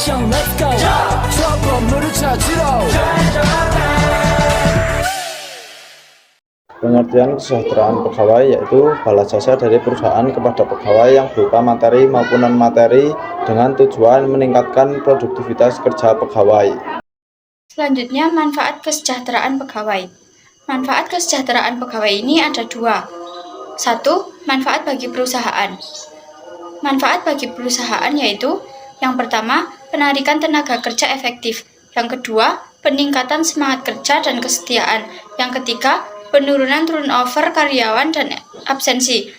action let's go 저 건물을 찾으러 Pengertian kesejahteraan pegawai yaitu balas jasa dari perusahaan kepada pegawai yang berupa materi maupun non-materi dengan tujuan meningkatkan produktivitas kerja pegawai. Selanjutnya, manfaat kesejahteraan pegawai. Manfaat kesejahteraan pegawai ini ada dua. Satu, manfaat bagi perusahaan. Manfaat bagi perusahaan yaitu yang pertama, penarikan tenaga kerja efektif. Yang kedua, peningkatan semangat kerja dan kesetiaan. Yang ketiga, penurunan turnover karyawan dan absensi.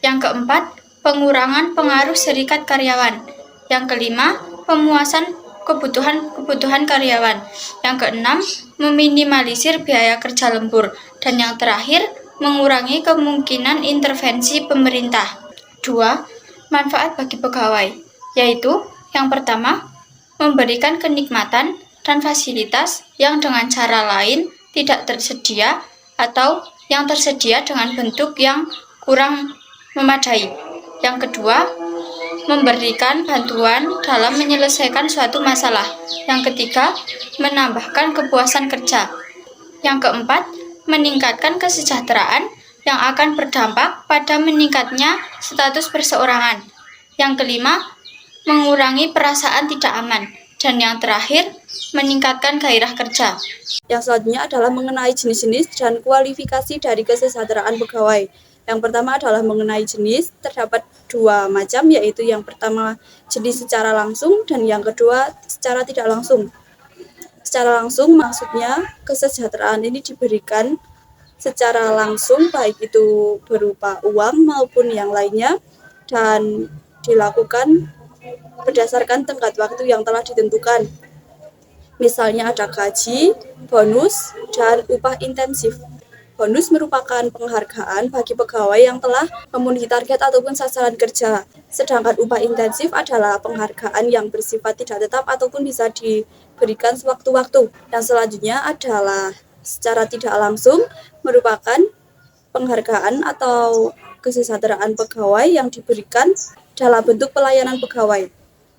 Yang keempat, pengurangan pengaruh serikat karyawan. Yang kelima, pemuasan kebutuhan karyawan. Yang keenam, meminimalisir biaya kerja lembur. Dan yang terakhir, mengurangi kemungkinan intervensi pemerintah. 2. Manfaat bagi pegawai, yaitu yang pertama, memberikan kenikmatan dan fasilitas yang dengan cara lain tidak tersedia atau yang tersedia dengan bentuk yang kurang memadai. Yang kedua, memberikan bantuan dalam menyelesaikan suatu masalah. Yang ketiga, menambahkan kepuasan kerja. Yang keempat, meningkatkan kesejahteraan yang akan berdampak pada meningkatnya status perseorangan. Yang kelima, mengurangi perasaan tidak aman. Dan yang terakhir, meningkatkan gairah kerja. Yang selanjutnya adalah mengenai jenis-jenis dan kualifikasi dari kesejahteraan pegawai. Yang pertama adalah mengenai jenis, terdapat dua macam, yaitu yang pertama jenis secara langsung dan yang kedua secara tidak langsung. Secara langsung maksudnya kesejahteraan ini diberikan secara langsung, baik itu berupa uang maupun yang lainnya, dan dilakukan berdasarkan tenggat waktu yang telah ditentukan. Misalnya ada gaji, bonus, dan upah intensif. Bonus merupakan penghargaan bagi pegawai yang telah memenuhi target ataupun sasaran kerja. Sedangkan upah intensif adalah penghargaan yang bersifat tidak tetap ataupun bisa diberikan sewaktu-waktu. Yang selanjutnya adalah secara tidak langsung merupakan penghargaan atau kesejahteraan pegawai yang diberikan dalam bentuk pelayanan pegawai.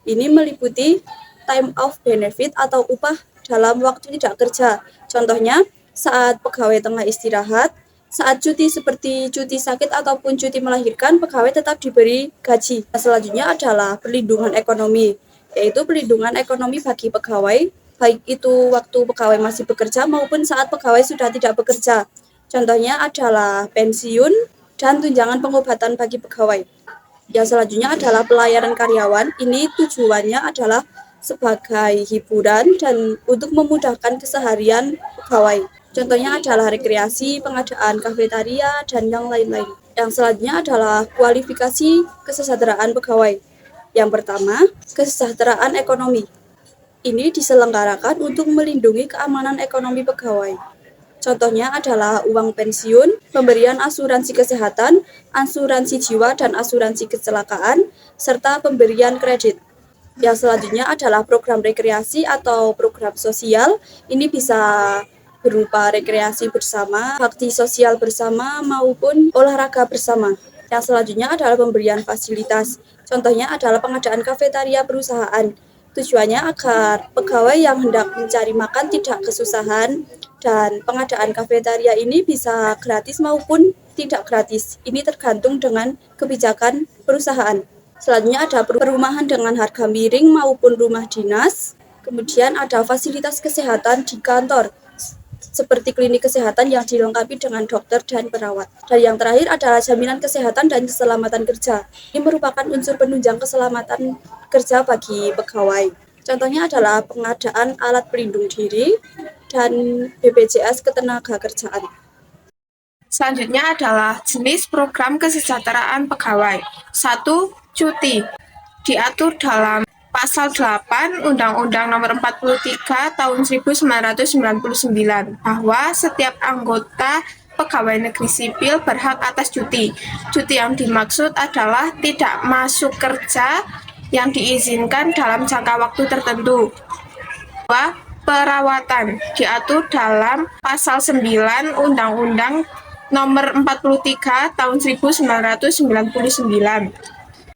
Ini meliputi time off benefit atau upah dalam waktu tidak kerja. Contohnya, saat pegawai tengah istirahat, saat cuti seperti cuti sakit ataupun cuti melahirkan, pegawai tetap diberi gaji. Selanjutnya adalah perlindungan ekonomi, yaitu perlindungan ekonomi bagi pegawai, baik itu waktu pegawai masih bekerja maupun saat pegawai sudah tidak bekerja. Contohnya adalah pensiun dan tunjangan pengobatan bagi pegawai. Yang selanjutnya adalah pelayanan karyawan. Ini tujuannya adalah sebagai hiburan dan untuk memudahkan keseharian pegawai. Contohnya adalah rekreasi, pengadaan kafetaria, dan yang lain-lain. Yang selanjutnya adalah kualifikasi kesejahteraan pegawai. Yang pertama, kesejahteraan ekonomi. Ini diselenggarakan untuk melindungi keamanan ekonomi pegawai. Contohnya adalah uang pensiun, pemberian asuransi kesehatan, asuransi jiwa dan asuransi kecelakaan, serta pemberian kredit. Yang selanjutnya adalah program rekreasi atau program sosial. Ini bisa berupa rekreasi bersama, bakti sosial bersama, maupun olahraga bersama. Yang selanjutnya adalah pemberian fasilitas. Contohnya adalah pengadaan kafetaria perusahaan. Tujuannya agar pegawai yang hendak mencari makan tidak kesusahan, dan pengadaan kafetaria ini bisa gratis maupun tidak gratis. Ini tergantung dengan kebijakan perusahaan. Selanjutnya ada perumahan dengan harga miring maupun rumah dinas. Kemudian ada fasilitas kesehatan di kantor, seperti klinik kesehatan yang dilengkapi dengan dokter dan perawat. Dan yang terakhir adalah jaminan kesehatan dan keselamatan kerja. Ini merupakan unsur penunjang keselamatan kerja bagi pegawai. Contohnya adalah pengadaan alat pelindung diri dan BPJS Ketenagakerjaan. Selanjutnya adalah jenis program kesejahteraan pegawai. 1. Cuti. Diatur dalam Pasal 8 Undang-Undang Nomor 43 Tahun 1999 bahwa setiap anggota pegawai negeri sipil berhak atas cuti. Cuti yang dimaksud adalah tidak masuk kerja yang diizinkan dalam jangka waktu tertentu. 2. Perawatan. Diatur dalam Pasal 9 Undang-Undang Nomor 43 Tahun 1999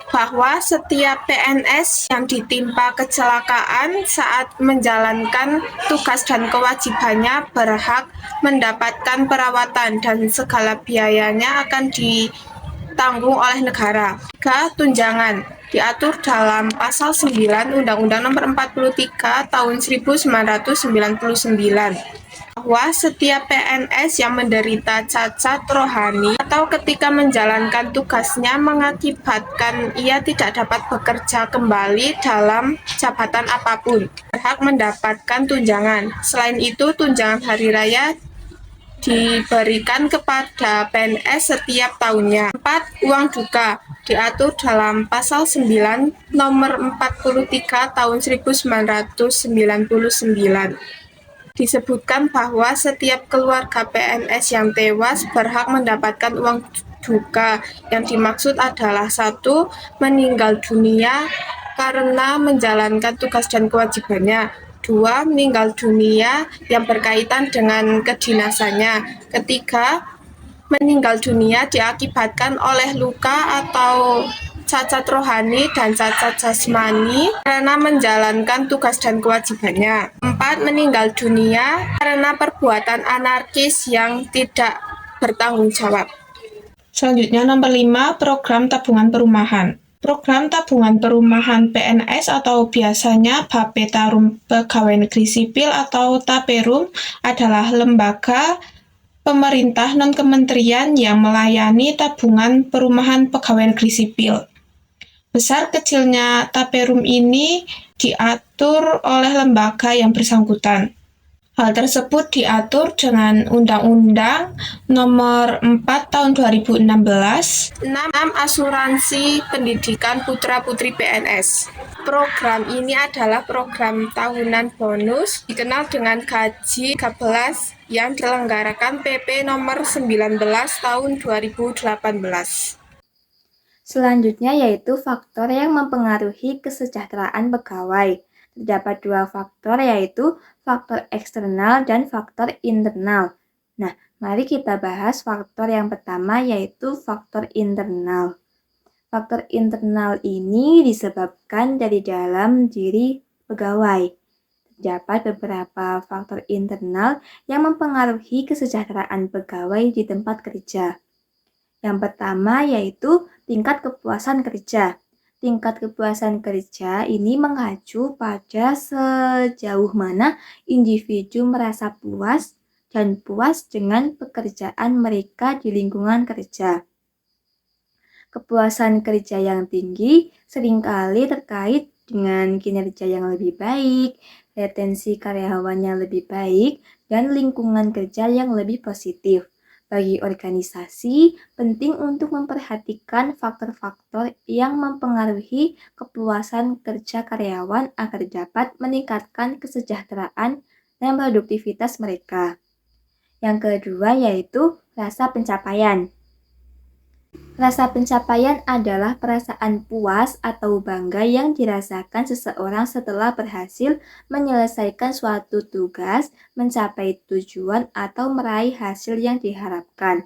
bahwa setiap PNS yang ditimpa kecelakaan saat menjalankan tugas dan kewajibannya berhak mendapatkan perawatan dan segala biayanya akan ditanggung oleh negara. 3. Tunjangan diatur dalam Pasal 9 Undang-Undang Nomor 43 Tahun 1999. Bahwa setiap PNS yang menderita cacat rohani atau ketika menjalankan tugasnya mengakibatkan ia tidak dapat bekerja kembali dalam jabatan apapun, berhak mendapatkan tunjangan. Selain itu, tunjangan hari raya diberikan kepada PNS setiap tahunnya. 4. Uang duka diatur dalam Pasal 9 Nomor 43 Tahun 1999. Disebutkan bahwa setiap keluarga PNS yang tewas berhak mendapatkan uang duka. Yang dimaksud adalah 1. Meninggal dunia karena menjalankan tugas dan kewajibannya. 2. Meninggal dunia yang berkaitan dengan kedinasannya. 3. Meninggal dunia diakibatkan oleh luka atau cacat rohani dan cacat jasmani karena menjalankan tugas dan kewajibannya. 4. Meninggal dunia karena perbuatan anarkis yang tidak bertanggung jawab. Selanjutnya nomor 5, program tabungan perumahan. Program tabungan perumahan PNS atau biasanya Bapetarum Pegawai Negeri Sipil atau Taperum adalah lembaga pemerintah non-kementerian yang melayani tabungan perumahan pegawai negeri sipil. Besar kecilnya Taperum ini diatur oleh lembaga yang bersangkutan. Hal tersebut diatur dengan Undang-Undang Nomor 4 Tahun 2016. 6. Asuransi Pendidikan Putra-Putri PNS. Program ini adalah program tahunan bonus dikenal dengan gaji 13 yang diselenggarakan PP Nomor 19 Tahun 2018. Selanjutnya yaitu faktor yang mempengaruhi kesejahteraan pegawai. Terdapat 2 faktor yaitu faktor eksternal dan faktor internal. Nah, mari kita bahas faktor yang pertama yaitu faktor internal. Faktor internal ini disebabkan dari dalam diri pegawai. Terdapat beberapa faktor internal yang mempengaruhi kesejahteraan pegawai di tempat kerja. Yang pertama yaitu tingkat kepuasan kerja. Tingkat kepuasan kerja ini mengacu pada sejauh mana individu merasa puas dan puas dengan pekerjaan mereka di lingkungan kerja. Kepuasan kerja yang tinggi seringkali terkait dengan kinerja yang lebih baik, retensi karyawan yang lebih baik, dan lingkungan kerja yang lebih positif. Bagi organisasi, penting untuk memperhatikan faktor-faktor yang mempengaruhi kepuasan kerja karyawan agar dapat meningkatkan kesejahteraan dan produktivitas mereka. Yang kedua yaitu rasa pencapaian. Rasa pencapaian adalah perasaan puas atau bangga yang dirasakan seseorang setelah berhasil menyelesaikan suatu tugas, mencapai tujuan, atau meraih hasil yang diharapkan.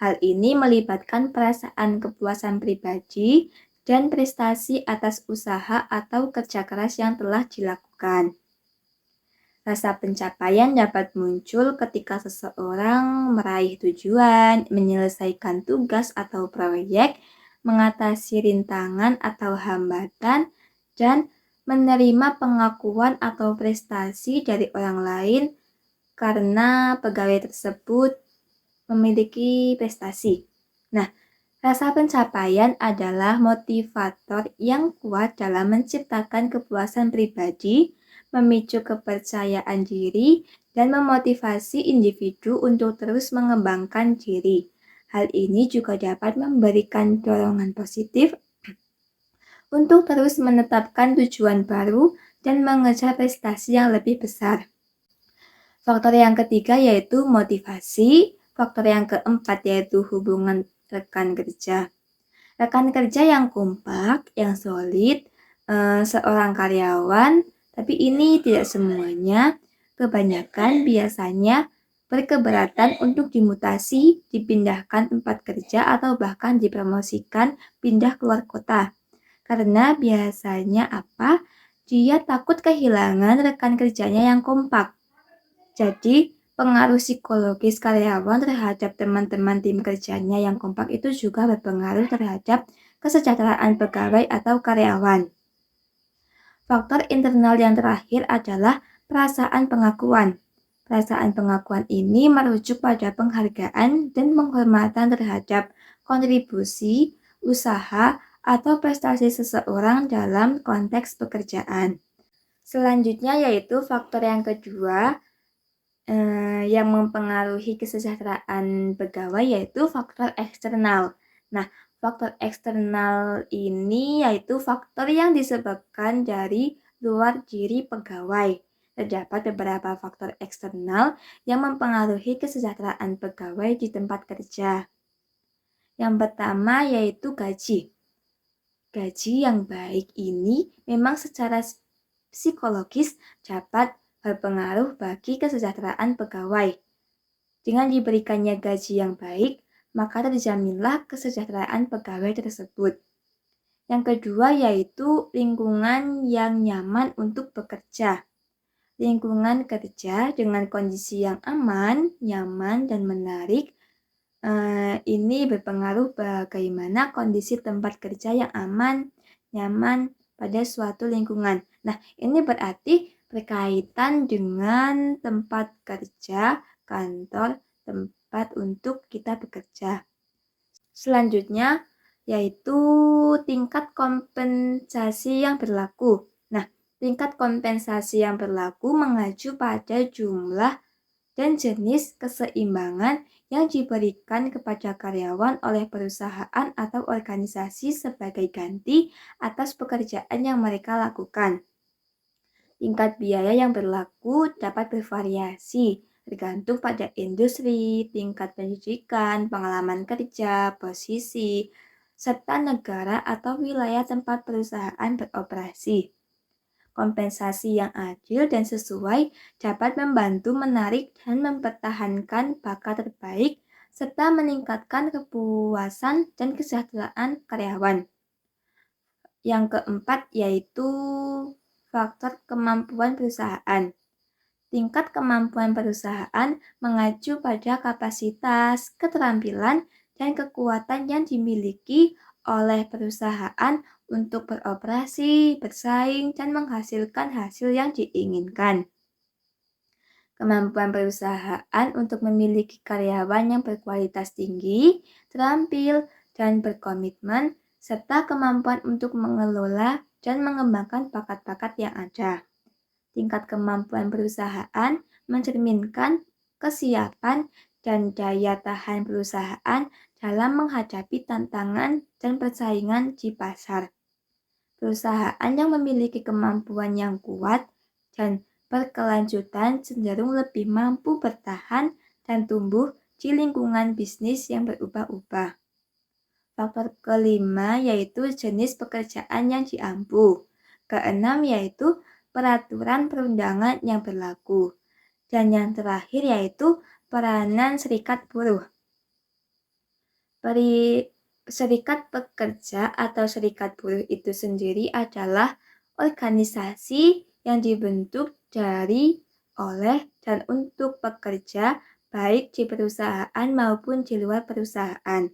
Hal ini melibatkan perasaan kepuasan pribadi dan prestasi atas usaha atau kerja keras yang telah dilakukan. Rasa pencapaian dapat muncul ketika seseorang meraih tujuan, menyelesaikan tugas atau proyek, mengatasi rintangan atau hambatan, dan menerima pengakuan atau prestasi dari orang lain karena pegawai tersebut memiliki prestasi. Nah, rasa pencapaian adalah motivator yang kuat dalam menciptakan kepuasan pribadi, memicu kepercayaan diri, dan memotivasi individu untuk terus mengembangkan diri. Hal ini juga dapat memberikan dorongan positif untuk terus menetapkan tujuan baru dan mengejar prestasi yang lebih besar. Faktor yang ketiga yaitu motivasi. Faktor yang keempat yaitu hubungan rekan kerja. Rekan kerja yang kompak, yang solid, seorang karyawan, tapi ini tidak semuanya, kebanyakan biasanya berkeberatan untuk dimutasi, dipindahkan tempat kerja, atau bahkan dipromosikan pindah keluar kota. Karena biasanya apa? Dia takut kehilangan rekan kerjanya yang kompak. Jadi, pengaruh psikologis karyawan terhadap teman-teman tim kerjanya yang kompak itu juga berpengaruh terhadap kesejahteraan pegawai atau karyawan. Faktor internal yang terakhir adalah perasaan pengakuan. Perasaan pengakuan ini merujuk pada penghargaan dan penghormatan terhadap kontribusi, usaha, atau prestasi seseorang dalam konteks pekerjaan. Selanjutnya yaitu faktor yang kedua yang mempengaruhi kesejahteraan pegawai yaitu faktor eksternal. Nah, faktor eksternal ini yaitu faktor yang disebabkan dari luar diri pegawai. Terdapat beberapa faktor eksternal yang mempengaruhi kesejahteraan pegawai di tempat kerja. Yang pertama yaitu gaji. Gaji yang baik ini memang secara psikologis dapat berpengaruh bagi kesejahteraan pegawai. Dengan diberikannya gaji yang baik, maka terjaminlah kesejahteraan pegawai tersebut. Yang kedua yaitu lingkungan yang nyaman untuk bekerja. Lingkungan kerja dengan kondisi yang aman, nyaman, dan menarik ini berpengaruh bagaimana kondisi tempat kerja yang aman, nyaman pada suatu lingkungan. Nah, ini berarti berkaitan dengan tempat kerja, kantor, tempat untuk kita bekerja. Selanjutnya, yaitu tingkat kompensasi yang berlaku. Nah, tingkat kompensasi yang berlaku mengacu pada jumlah dan jenis keseimbangan yang diberikan kepada karyawan oleh perusahaan atau organisasi sebagai ganti atas pekerjaan yang mereka lakukan. Tingkat biaya yang berlaku dapat bervariasi, tergantung pada industri, tingkat pendidikan, pengalaman kerja, posisi, serta negara atau wilayah tempat perusahaan beroperasi. Kompensasi yang adil dan sesuai dapat membantu menarik dan mempertahankan bakat terbaik serta meningkatkan kepuasan dan kesejahteraan karyawan. Yang keempat yaitu faktor kemampuan perusahaan. Tingkat kemampuan perusahaan mengacu pada kapasitas, keterampilan, dan kekuatan yang dimiliki oleh perusahaan untuk beroperasi, bersaing, dan menghasilkan hasil yang diinginkan. Kemampuan perusahaan untuk memiliki karyawan yang berkualitas tinggi, terampil, dan berkomitmen, serta kemampuan untuk mengelola dan mengembangkan bakat-bakat yang ada. Tingkat kemampuan perusahaan mencerminkan kesiapan dan daya tahan perusahaan dalam menghadapi tantangan dan persaingan di pasar. Perusahaan yang memiliki kemampuan yang kuat dan berkelanjutan cenderung lebih mampu bertahan dan tumbuh di lingkungan bisnis yang berubah-ubah. Faktor kelima yaitu jenis pekerjaan yang diampu. Keenam yaitu peraturan perundangan yang berlaku. Dan yang terakhir yaitu peranan serikat buruh. Serikat pekerja atau serikat buruh itu sendiri adalah organisasi yang dibentuk dari, oleh, dan untuk pekerja baik di perusahaan maupun di luar perusahaan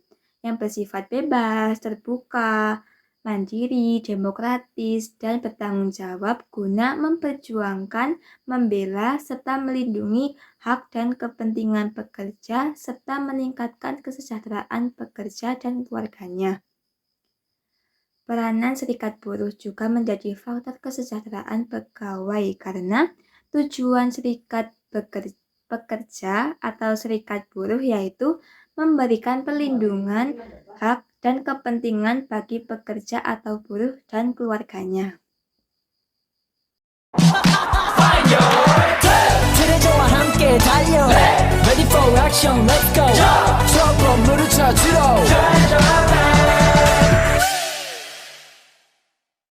yang bersifat bebas, terbuka, mandiri, demokratis, dan bertanggung jawab guna memperjuangkan, membela, serta melindungi hak dan kepentingan pekerja, serta meningkatkan kesejahteraan pekerja dan keluarganya. Peranan serikat buruh juga menjadi faktor kesejahteraan pegawai karena tujuan serikat pekerja atau serikat buruh yaitu memberikan perlindungan, hak, dan kepentingan bagi pekerja atau buruh dan keluarganya. 트레저와 함께 달려 Ready for action, let's go. 조금 물을 쳐주러